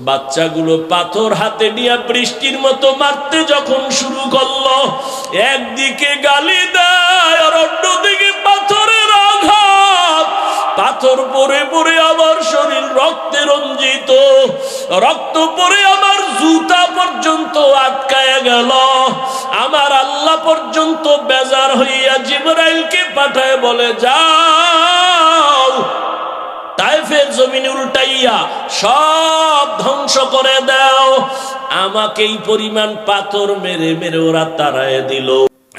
বাচ্চাগুলো পাথর হাতে নিয়ে বৃষ্টির মতো মারতে যখন শুরু করলো, একদিকে গালি দেয় আর অন্যদিকে পাথরের আঘাত, পাথর পরে পরে আমার শরীর রক্তে রঞ্জিত, রক্ত পরে আমার জুতা পর্যন্ত আটকায় গেল। আমার আল্লাহ পর্যন্ত বেজার হইয়া জিবরাইলকে পাঠায় বলে, যাও তায়েফের জমিন উল্টাইয়া সব ধ্বংস করে দাও। আমাকে এই পরিমাণ পাথর মেরে মেরে ওরা তাড়ায় দিল।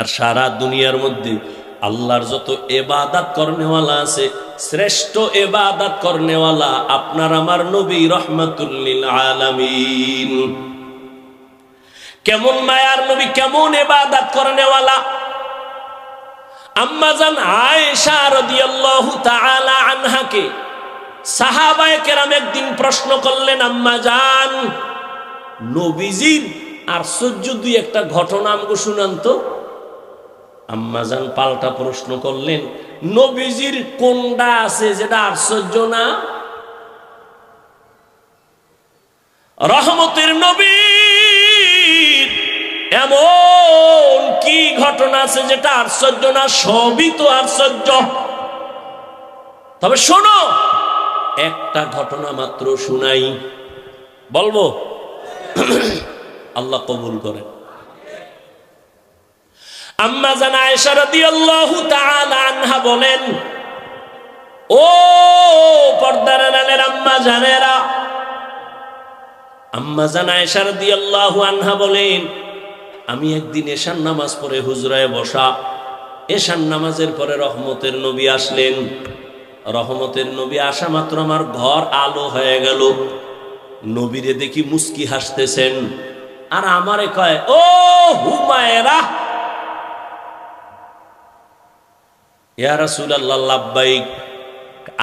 আর সারা দুনিয়ার মধ্যে আল্লাহর যত ইবাদত করনেওয়ালা আছে, শ্রেষ্ঠ ইবাদত করনেওয়ালা আপনার আমার নবী রাহমাতুল লিল আলামিন। কেমন মায়ার নবী, কেমন ইবাদত করনেওয়ালা। আম্মা জান আয়েশা রাদিয়াল্লাহু তাআলা আনহাকে সাহাবায়ে কেরাম একদিন প্রশ্ন করলেন, আম্মা জান নবীজির আশ্চর্য দুই একটা ঘটনা আমাকে শুনান তো। আম্মা জান পাল্টা প্রশ্ন করলেন, নবীজির কোনটা আছে যেটা আশ্চর্য না? রহমতের নবী এমন কি ঘটনা আছে যেটা আশ্চর্য না? সবই তো আশ্চর্য। তবে শোনো, একটা ঘটনা মাত্র শুনাই, বলবো? আল্লাহ কবুল করেন। আম্মা জান আয়েশা রাদিয়াল্লাহু তাআলা আনহা বলেন, ও পর্দার আড়ালের আম্মা জানেরা, আম্মা জান আয়েশা রাদিয়াল্লাহু আনহা বলেন, আমি একদিন এশার নামাজ পড়ে হুজরায় বসা, এশার নামাজের পরে রহমতের নবী আসলেন। রহমতের নবী আসা মাত্র আমার ঘর আলো হয়ে গেল। নবীরে দেখি মুস্কি হাসতেছেন, আর আমারে কয়, ও হুমায়রা। ইয়া রাসূলুল্লাহ, লাব্বাইক।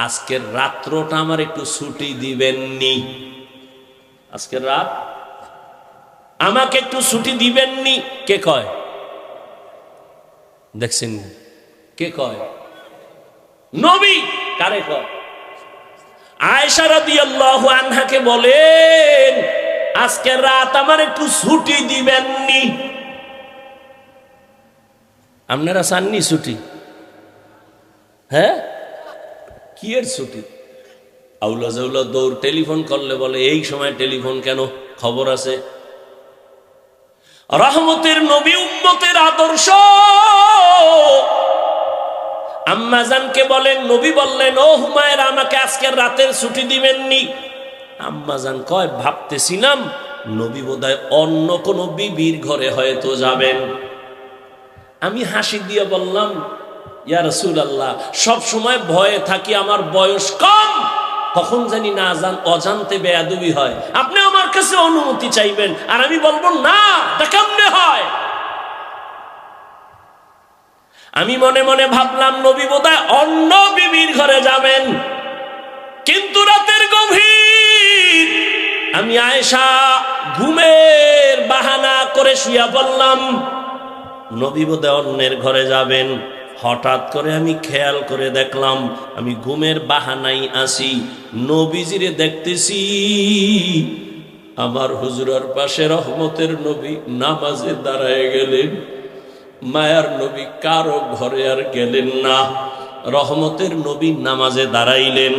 আজকের রাত্রটা আমার একটু ছুটি দিবেননি? আজকের রাত আমাকে একটু ছুটি দিবেননি? কে কয়? দেখছেন কে কয়? নবী। কারে কয়? আয়েশা রাদিয়াল্লাহু আনহাকে বলেন, আজকের রাত আমার একটু ছুটি দিবেননি? আপনারা চাননি ছুটি? হ্যাঁ, কি এর ছুটি? আউলা জাউলা দৌড়, টেলিফোন করলে বলে এই সময় টেলিফোন কেন, খবর আছে। রহমতের নবী, উম্মতের আদর্শ। আম্মা জানকে বলেন, নবী বললেন, ও হুমায়রা, আমাকে আজকের রাতের ছুটি দিবেননি? আম্মা জান কয়, ভাবতেছিলাম নবী বোধহয় অন্য কোন বিবির ঘরে হয়তো যাবেন। আমি হাসি দিয়ে বললাম, ইয়া রাসূলুল্লাহ, সব সময় ভয়ে থাকি, আমার বয়স কম, কখন জানি না অজান্তে বেয়াদবি হয়, আপনি আমার কাছে অনুমতি চাইবেন, আর আমি বলবো না, তা কেমনে হয়? আমি মনে মনে ভাবলাম নবী বোধহয় অন্য বিবির ঘরে যাবেন। কিন্তু রাতের গভীর, আমি আয়েশা ঘুমের বাহানা করে শুয়ে পড়লাম, নবী বোধহয় অন্যের ঘরে যাবেন। হঠাৎ করে আমি খেয়াল করে দেখলাম, আমি ঘুমের বাহানাই আসি, নবীজিরে দেখতেছি আমার হুজুরার পাশে রহমতের নবী নামাজে দাঁড়ায় গেলেন। মায়ার নবী কারো ঘরে আর গেলেন না, রহমতের নবী নামাজে দাঁড়াইলেন।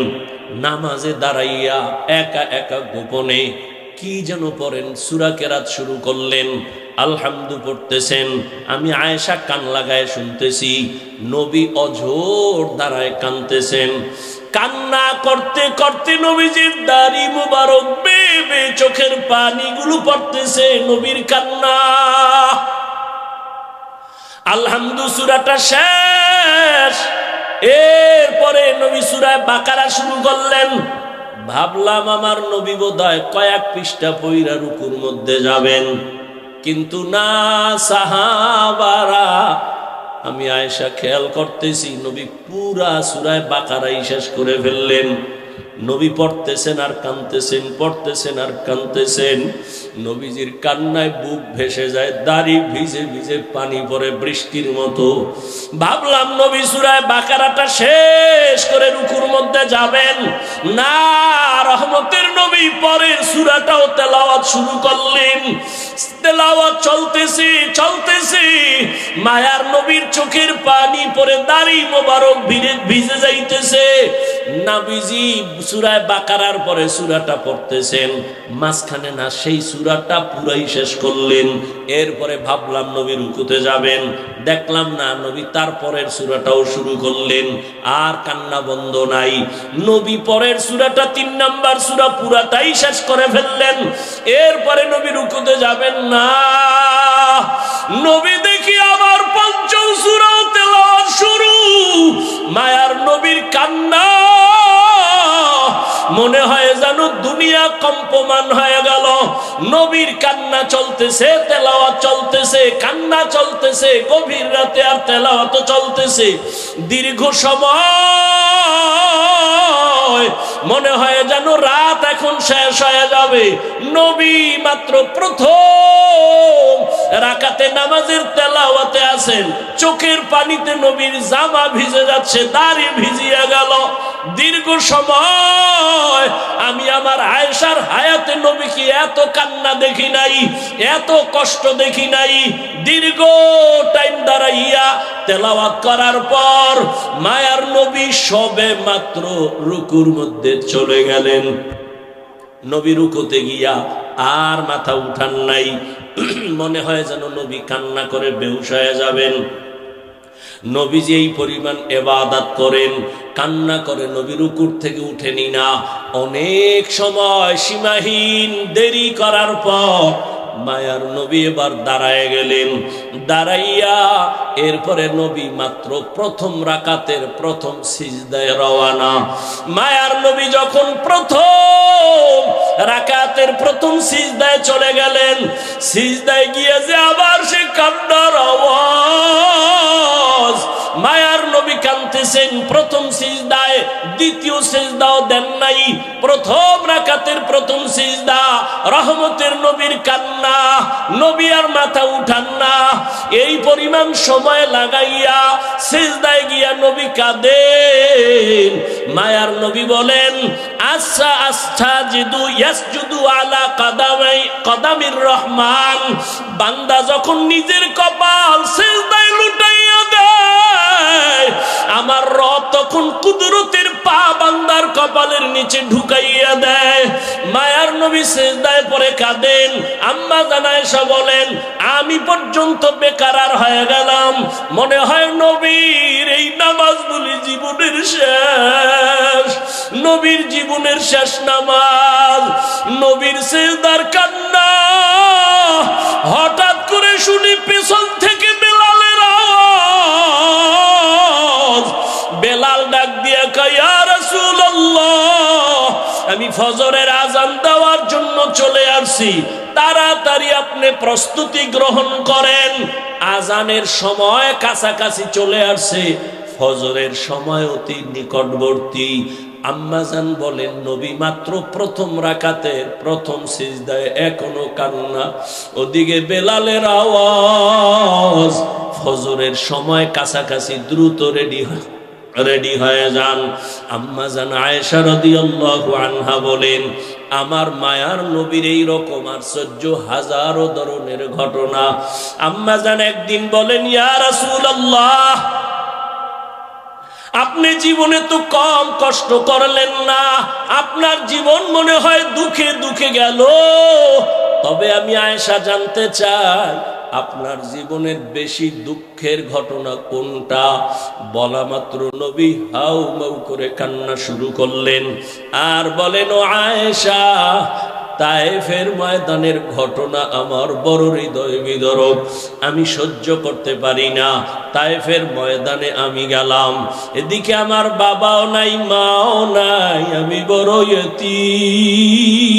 নামাজে দাঁড়াইয়া একা একা গোপনে কি যেন পড়েন, সূরা কেরাত শুরু করলেন, আলহামদু পড়তেছেন। আমি আয়েশা কান লাগায় শুনতেছি, নবী অঝোর দাঁড়ায় কাঁদতেছেন। কান্না করতে করতে নবীজির দাড়ি মুবারক বেয়ে বেয়ে চোখের পানিগুলো পড়তেছে, নবীর কান্না। আলহামদু সূরাটা শেষ, এরপরে নবী সূরা বাকারা শুরু করলেন। ভাবলাম আমার নবী বোধহয় কয়েক পৃষ্ঠা পইরা রুকুর মধ্যে যাবেন, কিন্তু না, সাহাবারা, আমি আয়েশা খেয়াল করতেছি নবী পুরা সূরা বাকারাই শেষ করে ফেললেন। নবী পড়তেছেন আর কাঁদতেছেন, পড়তেছেন আর কাঁদতেছেন। নবীজির কান্নায় বুক ভেসে যায়, দাড়ি ভিজে ভিজে পানি পড়ে বৃষ্টির মতো। ভাবলাম নবী সূরা বাকারাটা শেষ করে রুকুর মধ্যে যাবেন, না, রহমতের নবী পরের সূরাটাও তেলাওয়াত শুরু করলেন। তেলাওয়াত চলতেছে চলতেছে, মায়ার নবীর চোখের পানি পড়ে দাড়ি মোবারক ভিজে যাইতেছে। নবীজি সূরা বাকারার পরে সূরাটা পড়তেছেন, মাঝখানে না সেই সূরাটা পুরাই শেষ করলেন। এরপরে ভাবলাম নবী রুকুতে যাবেন, দেখলাম না, নবী তারপরের সূরাটাও শুরু করলেন। আর কান্না বন্ধ নাই। নবী পরের সূরাটা 3 নাম্বার সূরা পুরাটাই শেষ করে ফেললেন। এরপরে নবী রুকুতে যাবেন না, নবী দেখি আবার 5ম সূরাও তেলাওয়াত শুরু। মায়ার নবীর কান্না মনে হয় যেন দুনিয়া কম্পমান হয়ে গেল। নবীর কান্না চলতেছে, তেলাওয়াত চলতেছে, কান্না চলতেছে, গভীর রাতে আর তেলাওয়াত চলতেছে দীর্ঘ সময়। মনে হয় যেন রাত এখন শেষ হয়ে যাবে। নবী মাত্র প্রথম রাকাতে নামাজের তেলাওয়াতে আছেন, চোখের পানিতে নবীর জামা ভিজে যাচ্ছে, দাড়ি ভিজিয়ে গেল। দীর্ঘ সময় আমি আমার আয়েশার হায়াতে নবীকে এত কান্না দেখি নাই, এত কষ্ট দেখি নাই। দীর্ঘ টাইম দাঁড়াইয়া তেলাওয়াত করার পর মায়ার নবী সবে মাত্র রুকুর মধ্যে চলে গেলেন। নবী রুকুতে গিয়া আর মাথা উঠান নাই। মনে হয় যেন নবী কান্না করে বেহুশ হয়ে যাবেন। নবীজি এই পরিমাণ ইবাদত করেন, কান্না করে নবী রুকুর থেকে উঠেনি না। অনেক সময় সীমাহীন দেরি করার পর মায়ার নবী এবার দাঁড়ায় গেলেন। দাঁড়াইয়া এরপরে নবী মাত্র প্রথম রাকাতের প্রথম সিজদায় রওয়ানা। মায়ার নবী যখন প্রথম রাকাতের প্রথম সিজদায় চলে গেলেন, সিজদায় গিয়ে যে আবার সে কান্নার আওয়াজ। মায়ার নবী কাঁদতেছেন প্রথম সিজদায়, দ্বিতীয় সিজদাও দেন নাই। প্রথম রাকাতের প্রথম সিজদা, রহমতের নবীর কান্না, নবী আর মাথা উঠান না। এই পরিমাণ সময় লাগাইয়া সিজদায় গিয়া নবী কাঁদেন। মায়ার নবী বলেন, আচ্ছা আচ্ছা জিদু ইয়াসজুদু আলা কদামির রহমান। বান্দা যখন নিজের কপাল সিজদায় লুটাইয়া দেয়, আমার রব তখন কুদরতের পা বান্দার কপালের নিচে ঢুকাইয়া দেয়। মায়ার নবী সিজদায় পড়ে কাঁদেন। আম্মা জান আয়েশা বলেন, আমি পর্যন্ত বেকারার হয়ে গেলাম। মনে হয় নবীর এই নামাজগুলি জীবনের শেষ, নবীর জীবনের শেষ নামাজ। নবীর সিজদার কান্না হঠাৎ করে শুনি পেছন থেকে বেলালের আওয়াজ। বেলাল ডাক দিয়া কয়, ইয়া রাসূলুল্লাহ, আমি ফজরের আযান দেওয়ার জন্য চলে আসছি, তাড়াতাড়ি আপনি প্রস্তুতি গ্রহণ করেন। আযানের সময় কাছাকাছি চলে আসছে, ফজরের সময় অতি নিকটবর্তী। আম্মাজান বলেন, নবী মাত্র প্রথম রাকাতের প্রথম সিজদায় এখনো কান্না, ওদিকে বেলালের আওয়াজ। ফজরের সময় কাছাকাছি, দ্রুত রেডি হয়ে যান। আম্মাজান আয়েশা রাদিয়াল্লাহু আনহা বলেন, আমার মায়ার নবীর এই রকম আশ্চর্য হাজারো ধরনের ঘটনা। আম্মাজান একদিন বলেন, ইয়া রাসূলুল্লাহ, আপনি জীবনে তো কম কষ্ট করলেন না, আপনার জীবন মনে হয় দুঃখে দুঃখে গেল। তবে আমি আয়েশা জানতে চাই, আপনার জীবনের বেশি দুঃখের ঘটনা কোনটা? বলা মাত্র নবী হাউ মাউ করে কান্না শুরু করলেন আর বলেন, ও আয়েশা, তায়েফের ময়দানের ঘটনা আমার বড় হৃদয় বিদরক, আমি সহ্য করতে পারি না। তায়েফের ময়দানে আমি গেলাম, এদিকে আমার বাবাও নাই, মাও নাই, আমি বড় ইয়তীম।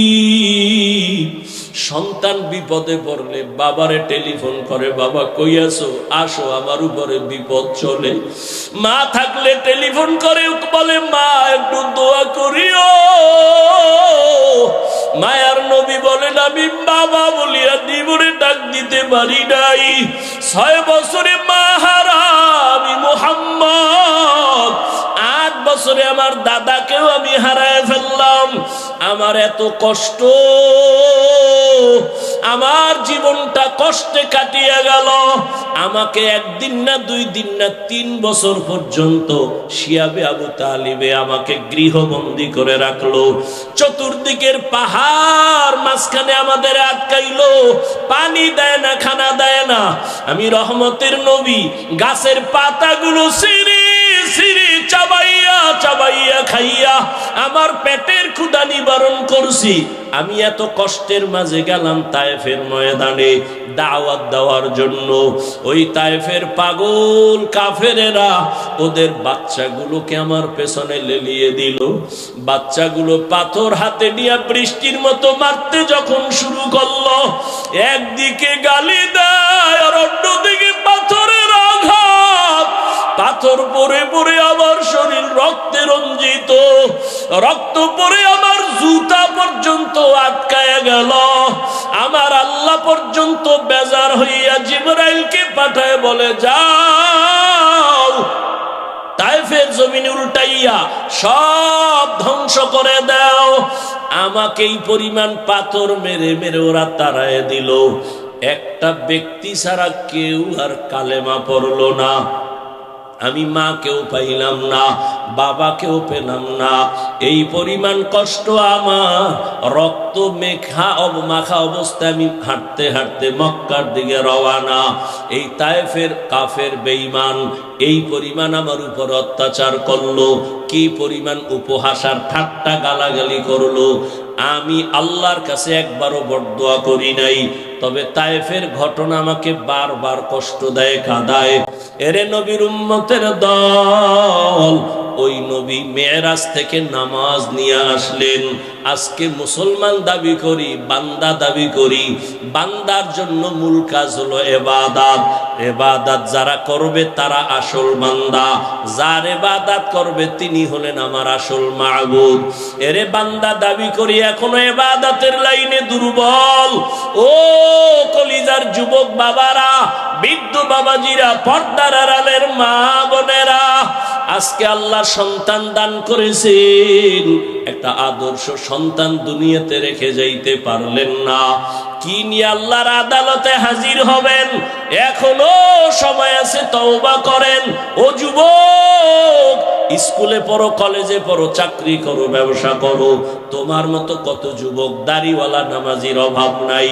সন্তান বিপদে পড়লে বাবারে টেলিফোন করে, বাবা কই আছো, আসো আমার উপরে বিপদ চলে। মা থাকলে টেলিফোন করে বলে, মা একটু দোয়া করিও। মায়ার নবী বলেন, আমি বাবা বলিয়া জীবনে ডাক দিতে পারি নাই। 6 বছরে মা হারা আমি মুহাম্মদ, 8 বছরে আমার দাদাকেও আমি হারায় ফেললাম। আমার এত কষ্ট, আমার জীবনটা কষ্টে কাটিয়ে গেল। আমাকে 1 দিন না 2 দিন না 3 বছর পর্যন্ত শিয়াবে আবু তালিবে আমাকে গৃহবন্দী করে রাখলো। চতুর্দিকের পাহাড় মাঝখানে আমাদের আটকাইলো, পানি দেয় না, খানা দেয় না। আমি রহমতের নবী গাছের পাতাগুলো সিঁড়ি সিঁড়ি চাবাইয়া চাবাইয়া খাইয়া আমার পেটের ক্ষুধা নিবারণ করছি। আমি এত কষ্টের মাঝে গেলাম তায়েফের ময়দানে দাওয়াত দেওয়ার জন্য। ওই তায়েফের পাগল কাফেরেরা ওদের বাচ্চাগুলোকে আমার পেছনে লেলিয়ে দিল। বাচ্চাগুলো পাথর হাতে নিয়ে বৃষ্টির মতো মারতে যখন শুরু করলো, একদিকে গালি দেয় আর অন্যদিকে পাথরের আঘাত। পাথর পরে পরে আমার শরীর রক্তে রঞ্জিত, রক্ত পরে আমার জুতা পর্যন্ত আটকায় গেল। আমার আল্লাহ পর্যন্ত বেজার হইয়া জিবরাইলকে পাঠায় বলে, যাও তায়েফের জমিন উল্টাইয়া সব ধ্বংস করে দাও। আমাকে এই পরিমাণ পাথর মেরে মেরে ওরা তাড়ায় দিল। একটা ব্যক্তি ছাড়া কেউ আর কালেমা পড়লো না। আমি মাকেও পাইলাম না, বাবাকেও পেলাম না। এই পরিমাণ কষ্ট আমার, রক্ত মাখা অবস্থায় আমি হাঁটতে হাঁটতে মক্কার দিকে রওয়ানা। এই তায়েফের কাফের বেঈমান এই পরিমাণ আমার উপর অত্যাচার করলো, কি পরিমাণ উপহাস আর ঠাট্টা গালাগালি করলো। আমি আল্লাহর কাছে একবারও বরদোয়া করি নাই, তবে তায়েফের ঘটনা আমাকে বারবার কষ্ট দেয়, কাঁদায়। এরে নবীর উম্মতের দল, ওই নবী মেরাজ থেকে নামাজ নিয়ে আসলেন। আজকে মুসলমান দাবি করি, বান্দা দাবি করি। বান্দার জন্য মূল কাজ হলো ইবাদত। ইবাদত যারা করবে তারা আসল বান্দা, যার ইবাদত করবে তিনি হলেন আমার আসল মাবুদ। এরে বান্দা দাবি করি, এখনো ইবাদতের লাইনে দুর্বল। ও কলিজার যুবক বাবারা, বৃদ্ধ বাবাজিরা, পর্দার আড়ালের মা বোনেরা, আজকে আল্লাহ সন্তান দান করেছেন, একটা আদর্শ সন্তান দুনিয়াতে রেখে যাইতে পারলেন না। কি নিয়ে আল্লাহর আদালতে হাজির হবেন? এখনো সময় আছে, তওবা করেন। ও যুবক, স্কুলে পড়ো, কলেজে পড়ো, চাকরি করো, ব্যবসা করো। তোমার মতো কত যুবক দাড়িওয়ালা নামাজির অভাব নাই।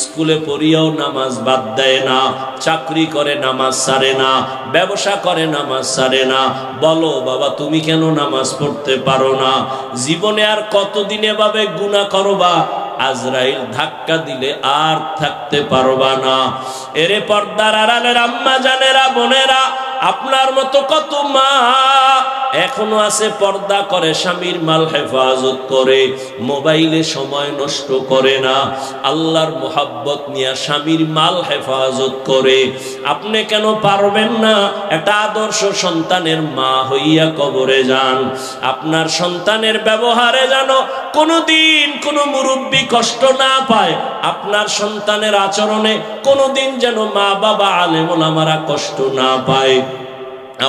স্কুলে পড়িয়াও নামাজ বাদ দেয় না, চাকরি করে নামাজ ছাড়ে না, ব্যবসা করে নামাজ ছাড়ে না। বলো বাবা, তুমি কেন নামাজ পড়তে পারো না? জীবনে আর কতদিন এভাবে গুনাহ করবা? আজরাইল ধাক্কা দিলে আর থাকতে পারবা না। এরে পর্দার আড়ালের আম্মা জানেরা, বোনেরা, আপনার মতো কত মা এখনো আছে, পর্দা করে, স্বামীর মাল হেফাজত করে, মোবাইলে সময় নষ্ট করে না, আল্লাহর মোহাব্বত নিয়ে স্বামীর মাল হেফাজত করে। আপনি কেন পারবেন না? একটা আদর্শ সন্তানের মা হইয়া কবরে যান। আপনার সন্তানের ব্যবহারে যেন কোনোদিন কোনো মুরব্বী কষ্ট না পায়, আপনার সন্তানের আচরণে কোনোদিন যেন মা বাবা আলেম ওলামারা কষ্ট না পায়।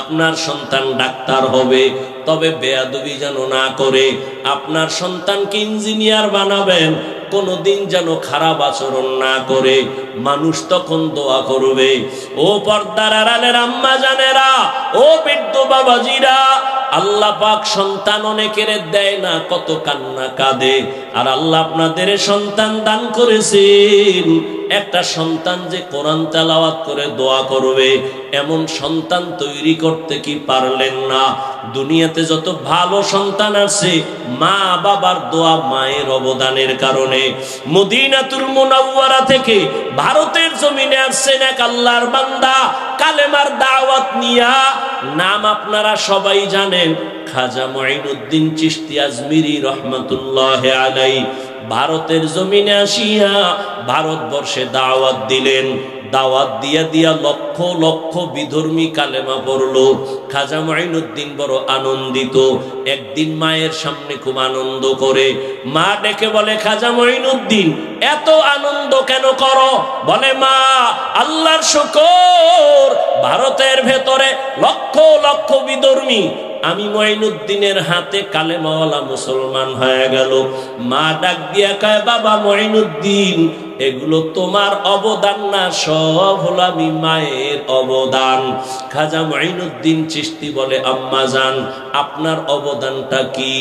আপনার সন্তান ডাক্তার হবে, তবে বেয়াদবি যেন না করে। আপনার সন্তানকে ইঞ্জিনিয়ার বানাবেন, কোনোদিন যেন খারাপ আচরণ না করে। মানুষ তখন দোয়া করবে। ও পর্দার আড়ালের আম্মা জানেরা, ও বৃদ্ধ বাবাজিরা, আল্লাহ পাক সন্তান অনেকের দেয় না, কত কান্না কাঁদে। আর আল্লাহ আপনাদের সন্তান দান করেছেন, একটা সন্তান যে কোরআন তেলাওয়াত করে দোয়া করবে, এমন সন্তান তৈরি করতে কি পারলেন না? দুনিয়াতে যত ভালো সন্তান আছে, মা বাবার দোয়া, মায়ের অবদানের কারণে। মদিনাতুল মুনাওয়ারা থেকে ভারতের জমিনে আসছেন এক আল্লাহর বান্দা, কালেমার দাওয়াত নিয়া। নাম আপনারা সবাই জানেন, খাজা মুঈনুদ্দিন চিশতি আজমিরি রহমাতুল্লাহ আলাইহি। ভারতের জমিনে আসিয়া ভারতবর্ষে দাওয়াত দিলেন। দাওয়াত দিয়া দিয়া লক্ষ লক্ষ বিধর্মী কালেমা পড়লো। খাজা মাইনুদ্দিন বড় আনন্দিত। একদিন মায়ের সামনে খুব আনন্দ করে, মা ডেকে বলে, খাজা মাইনুদ্দিন এত আনন্দ কেন করো? বলে, মা আল্লাহর শুকর, ভারতের ভেতরে লক্ষ লক্ষ বিধর্মী, আমি মঈনুদ্দিনের হাতে কালেমাওয়ালা মুসলমান হয়ে গেল। মা ডাক দিয়া কয়, বাবা মঈনুদ্দিন, এগুলো তোমার অবদান না, সব হলো আমি মায়ের অবদান। খাজা মঈনুদ্দিন চিশতি বলে, আম্মা জান আপনার অবদানটা কি?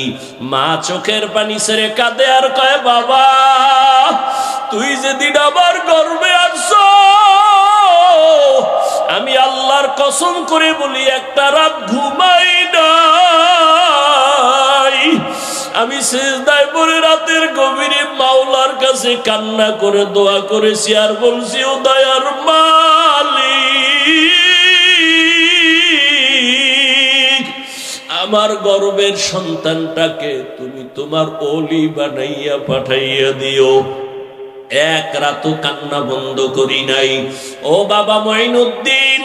মা চোখের পানি ছেড়ে কাঁদে আর কয়, বাবা তুই যেদিন আমার গর্বে আসছো, আমি আল্লাহর কসম করে বলি একটা রাত ঘুমাই নাই। আমি সিজদায় পড়ে রাতের গভীরে মাওলার কাছে কান্না করে দোয়া করেছি আর বলছি, ও দয়ার মালিক, আমার গর্বের সন্তানটাকে তুমি তোমার ওলি বানাইয়া পাঠাইয়া দিও। এক রাতও কান্না বন্ধ করি নাই। ও বাবা মঈনুদ্দিন,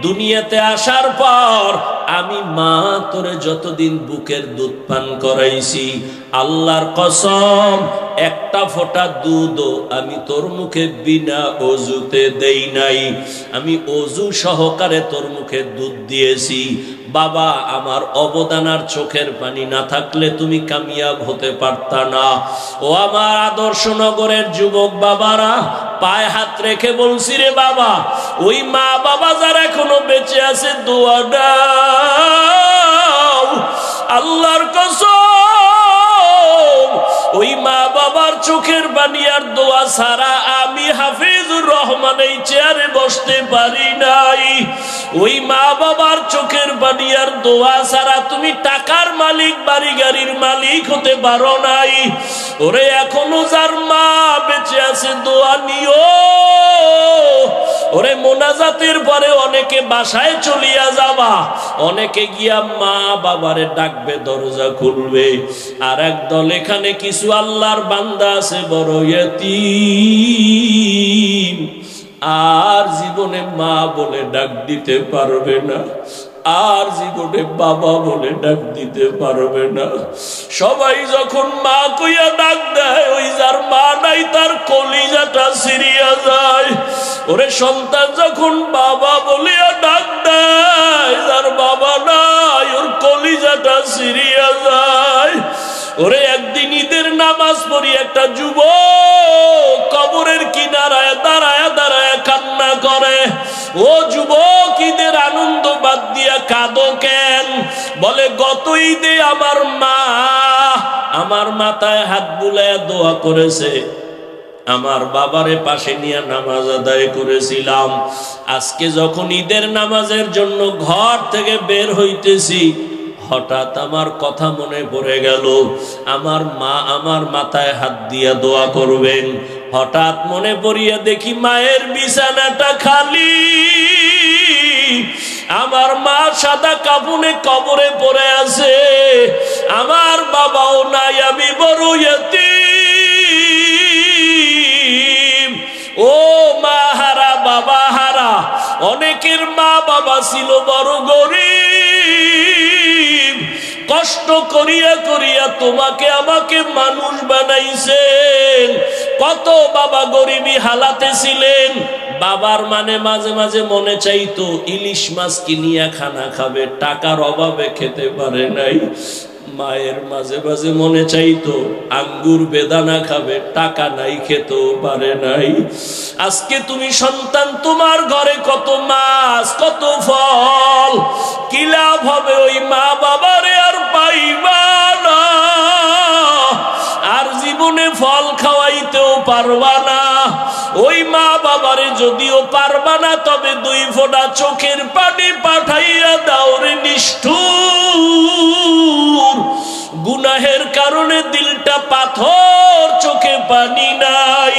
দুনিয়াতে আসার পর আমি মা তোরে যতদিন বুকের দুধ পান করাইছি, আল্লাহর কসম একটা ফোঁটা দুধও আমি তোর মুখে বিনা অজুতে দেই নাই। আমি অজু সহকারে তোর মুখে দুধ দিয়েছি। বাবা আমার অবদান আর চোখের পানি না থাকলে তুমি কামিয়াব হতে পারতা না। ও আমার আদর্শ নগরের যুবক বাবারা, পায়ে হাত রেখে বলছি রে বাবা, ওই মা বাবা যারা এখনো বেঁচে আছে দোয়া দাও। আল্লাহর কসম, ওই মা বাবার চোখের পানি আর দোয়া ছাড়া আমি হাফিজুর রহমান এই চেয়ারে বসতে পারি নাই। ওই মা বাবার চোখের পানি আর দোয়া ছাড়া তুমি টাকার মালিক, বাড়ি গাড়ির মালিক হতে পারো নাই। ওরে এখনো যার মা বেঁচে আছে দোয়া নিও। ওরে মোনাজাতের পরে অনেকে বাসায় চলিয়া যাবা, অনেকে গিয়া মা বাবারে ডাকবে, দরজা খুলবে। আর একদল এখানে কিছু আল্লাহর বান্দা আছে বড় ইয়তীম, আর জীবনে মা বলে ডাক দিতে পারবে না, আর জীবনে বাবা বলে ডাক দিতে পারবে না। সবাই যখন মা কইয়া ডাক দেয়, ওই যার মা নাই তার কলিজাটা ছিঁড়িয়া যায়। ওরে সন্তান যখন বাবা বলিয়া ডাক দেয়, যার বাবা নাই ওর কলিজাটা ছিঁড়িয়া যায়। ওরে একদিন ঈদের নামাজ পড়ি একটা যুবক কবরের কিনারায় দাঁড়ায় দাঁড়ায় কান্না করে। ও যুবক, ঈদের আনন্দ বাদ দিয়া কাঁদো কেন? বলে, গত ঈদে আমার মা আমার মাথায় হাত বুলায় দোয়া করেছে, আমার বাবারে পাশে নিয়ে নামাজ আদায় করেছিলাম। আজকে যখন ঈদের নামাজের জন্য ঘর থেকে বের হইতেছি, হঠাৎ আমার কথা মনে পড়ে গেল, আমার মা আমার মাথায় হাত দিয়া দোয়া করবেন। হঠাৎ মনে পড়িয়া দেখি মায়ের বিছানাটা খালি, আমার মা সাদা কাফনে কবরে পড়ে আছে, আমার বাবাও নাই, আমি বড় ইয়তীম। ও মা হারা বাবা হারা। অনেকের মা বাবা ছিল বড় গরিব, কষ্ট করিয়া করিয়া তোমাকে আমাকে মানুষ বানাইছেন। কত বাবা গরিবী হালাতে ছিলেন, বাবার মানে মাঝে মাঝে মনে চাইতো ইলিশ মাছ কিনিয়া খানা খাবে, টাকার অভাবে খেতে পারে নাই। মায়ের মাঝে মাঝে মনে চাইতো আঙ্গুর বেদানা খাবে, টাকা নাই, খেতেও পারে নাই। আজকে তুমি সন্তান, তোমার ঘরে কত মাছ কত ফল, কি লাভ হবে? ওই মা বাবারে আর পাইবা না, আর জীবনে ফল খাওয়াইতেও পারবা না। ওই মা বাবারে যদিও পারবা না, তবে দুই ফোঁটা চোখের পানি পাঠাইয়া দাও রে নিষ্ঠুর। গুনাহের কারণে দিলটা পাথর, চোখে পানি নাই,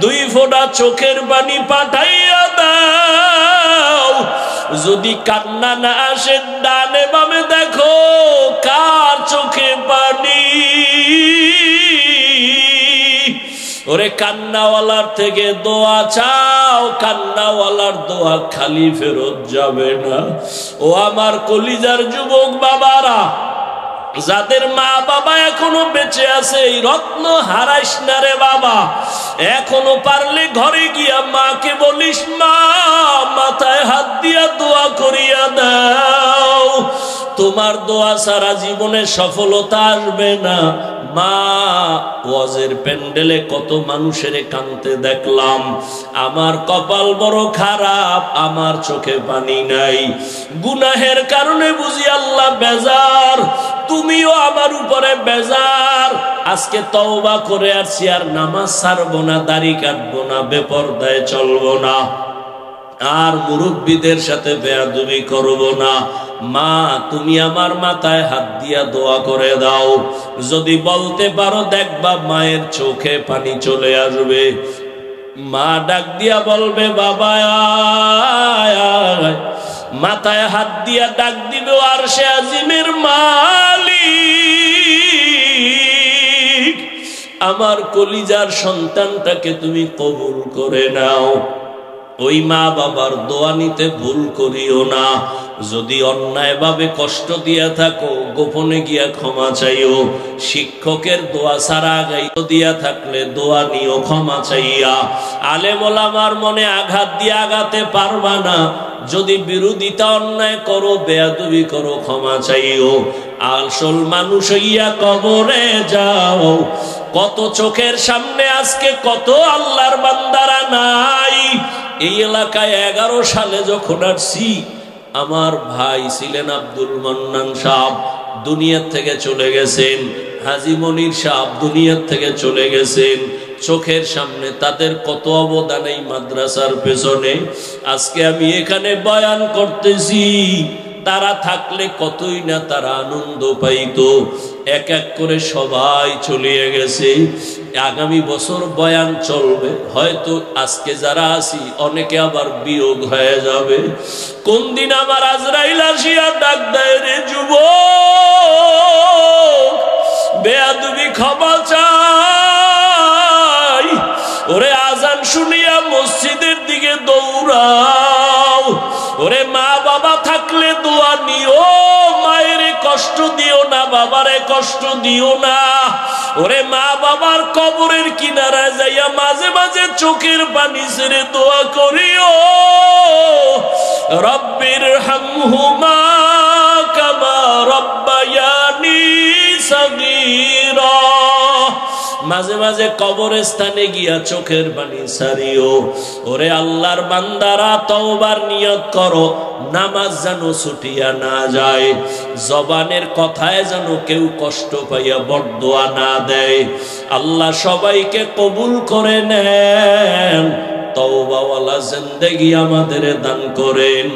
দুই ফোঁটা চোখের পানি পাঠাইয়া দাও। যদি কান্না না আসে, ডানে বামে দেখো কার চোখে পানি। ওরে কান্নাওয়ালার থেকে দোয়া চাও, কান্নাওয়ালার দোয়া খালি ফেরত যাবে না। ও আমার কলিজার যুবক বাবারা, যাদের মা বাবা এখনো বেঁচে আছে, এই রত্ন হারাইস না রে বাবা। এখনো পারলে ঘরে গিয়া মাকে বলিস, মা মাথায় হাত দিয়া দোয়া করিয়া দাও। তোমার দোয়া সারা জীবনে সফলতা আসবে না। মা, ওয়াজের প্যান্ডেলে কত মানুষের কাঁদতে দেখলাম, আমার কপাল বড় খারাপ, আমার চোখে পানি নাই। গুনাহের কারণে বুঝি আল্লাহ বেজার, তুমিও আমার উপরে বেজার। আজকে তওবা করে আসছি, আর নামাজ ছাড়বো না, দাড়ি কাটবো না, বেপরদায় চলবো না, আর মুরব্বীদের সাথে বেয়াদবি করব না। মা, তুমি আমার মাথায় হাত দিয়া দোয়া করে দাও। যদি বলতে পারো দেখবা মায়ের চোখে পানি চলে আসবে। মা ডাক দিয়া বলবে, বাবা আয় আয়। মাথায় হাত দিয়া ডাক দিবে, আর সে আজিমের মালিক, আমার কলিজার সন্তানটাকে তুমি কবুল করে নাও। ওই মা বাবার দোয়া নিতে ভুল করিও না। যদি অন্যায়ভাবে কষ্ট দিয়া থাকো, গোপনে গিয়া ক্ষমা চাইও। শিক্ষকের দোয়া সারা গাইত দিয়া থাকলে দোয়া নিও ক্ষমা চাইয়া। আলেম ওলামার মনে আঘাত দিয়ে আগাতে পারবা না। যদি বিরোধিতা অন্যায় করো, বেয়াদবি করো, ক্ষমা চাইও। আসল মানুষ হইয়া কবরে যাও। কত চোখের সামনে আজকে কত আল্লাহর বান্দারা নাই। এই এলাকায় 11 সালে যখন আসছি, আমার ভাই ছিলেন আব্দুল মান্নান সাহেব, দুনিয়ার থেকে চলে গেছেন। হাজী মনির সাহেব দুনিয়ার থেকে চলে গেছেন। চোখের সামনে তাদের কত অবদান এই মাদ্রাসার পেছনে। আজকে আমি এখানে বয়ান করতেছি, তারা থাকলে কতই না তারা আনন্দ পাইতো। এক এক করে সবাই চলে গেছে। আগামী বছর বয়ান চলবে, হয়তো আজকে যারা আছি অনেকে আবার বিয়োগ হয়ে যাবে। কোন দিন আমার আজরাইল আসিয়া ডাক দেয়, রে যুবক, বেয়াদবি ক্ষমা চাই। ওরে আজান শুনিয়া মসজিদের দিকে দৌড়াও। ওরে মা বাবা থাকলে দোয়া নিও, মায়ের কষ্ট দিও না, বাবারে কষ্ট দিও না। ওরে মা বাবার কবরের কিনারায় যাইয়া মাঝে মাঝে চোখের পানি ছেড়ে দোয়া করিও, রব্বির হামহুমা কামা রব্বায়ানি সাগীরা। মাঝে মাঝে কবরস্থানে গিয়া চোখের পানি ছাড়িও। ওরে আল্লাহর বান্দারা, তওবার নিয়ত করো, নামাজ যেন ছুটিয়া না যায়। জবানের কথায় যেন কেউ কষ্ট পাইয়া বরদোয়া না দেয়। আল্লাহ সবাইকে কবুল করে নেন, তওবাওয়ালা জিন্দেগি আমাদের দান করেন।